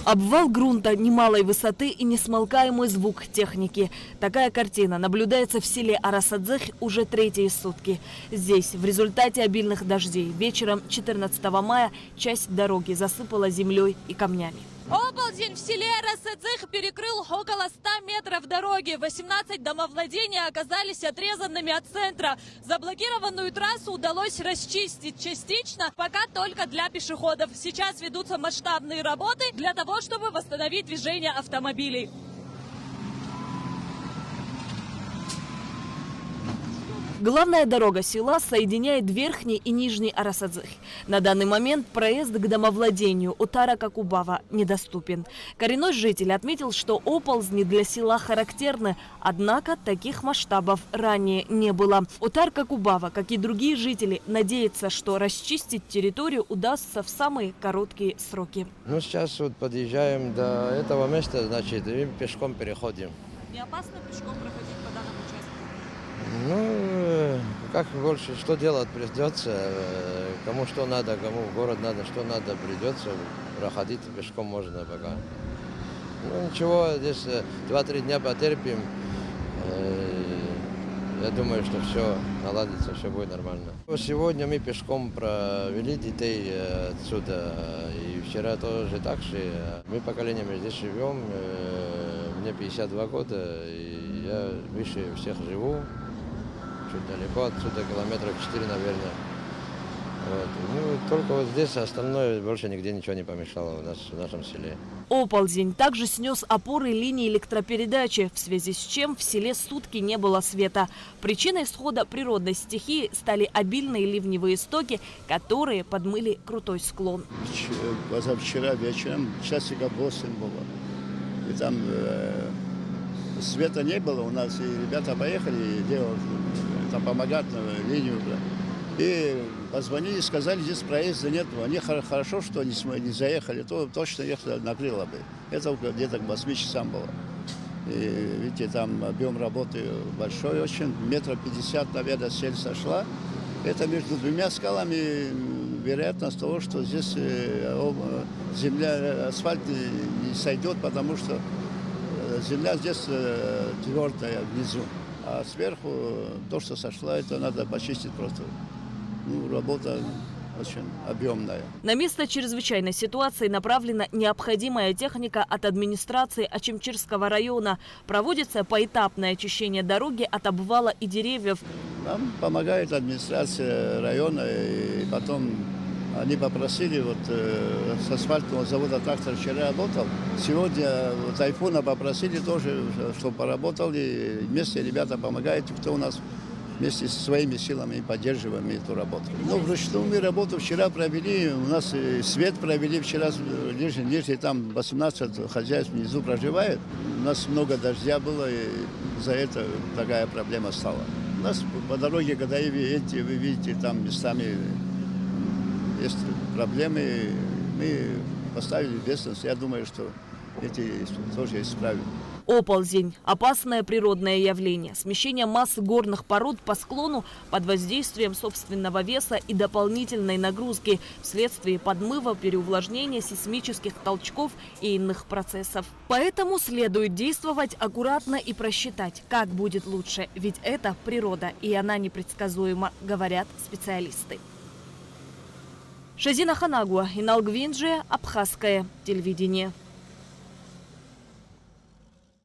Обвал грунта немалой высоты и несмолкаемый звук техники. Такая картина наблюдается в селе Арасадзых уже третьи сутки. Здесь в результате обильных дождей вечером 14 мая часть дороги засыпала землей и камнями. Оползень в селе Арасадзых перекрыл около 100 метров дороги. 18 домовладений оказались отрезанными от центра. Заблокированную трассу удалось расчистить частично, пока только для пешеходов. Сейчас ведутся масштабные работы для того, чтобы восстановить движение автомобилей. Главная дорога села соединяет Верхний и Нижний Арасадзых. На данный момент проезд к домовладению Утара-Какубава недоступен. Коренной житель отметил, что оползни для села характерны, однако таких масштабов ранее не было. Утар-Какубава, как и другие жители, надеется, что расчистить территорию удастся в самые короткие сроки. Сейчас вот подъезжаем до этого места, значит, и пешком переходим. Не опасно пешком проходить по данному участку? Как больше, что делать придется, кому что надо, кому в город надо, что надо, придется проходить пешком можно пока. Ничего, здесь 2-3 дня потерпим. Я думаю, что все наладится, все будет нормально. Сегодня мы пешком провели детей отсюда, и вчера тоже так же. Мы поколениями здесь живем, мне 52 года, и я выше всех живу. Чуть далеко отсюда, километров 4, наверное. Только вот здесь, остальное больше нигде ничего не помешало в нашем селе. Оползень также снес опоры линии электропередачи, в связи с чем в селе сутки не было света. Причиной исхода природной стихии стали обильные ливневые стоки, которые подмыли крутой склон. Позавчера вечером часиков 8 было. И там света не было у нас, и ребята поехали делать, там помогать на линию. И позвонили, сказали, здесь проезда нет. Они хорошо, что не заехали, то точно их накрыло бы. Это где-то к 8 часам было. И видите, там объем работы большой очень, 1,50 метра, наверное, сель сошла. Это между двумя скалами вероятность того, что здесь земля, асфальт не сойдет, потому что земля здесь твердая внизу. А сверху то, что сошло, это надо почистить просто. Работа очень объемная. На место чрезвычайной ситуации направлена необходимая техника от администрации Ачимчирского района. Проводится поэтапное очищение дороги от обвала и деревьев. Нам помогает администрация района, и потом они попросили, с асфальтового завода трактор вчера работал. Сегодня Тайфуна попросили тоже, чтобы поработал, и вместе ребята помогают, кто у нас вместе со своими силами поддерживаем эту работу. Вручную мы работу вчера провели, у нас свет провели вчера, лишний там 18 хозяйств внизу проживает. У нас много дождя было, и за это такая проблема стала. У нас по дороге, когда вы видите, там местами есть проблемы, мы поставили ответственность. Я думаю, что эти тоже исправим. Оползень – опасное природное явление. Смещение массы горных пород по склону под воздействием собственного веса и дополнительной нагрузки вследствие подмыва, переувлажнения, сейсмических толчков и иных процессов. Поэтому следует действовать аккуратно и просчитать, как будет лучше. Ведь это природа, и она непредсказуема, говорят специалисты. Шазина Ханагуа, Инал Гвинджи, Абхазское телевидение.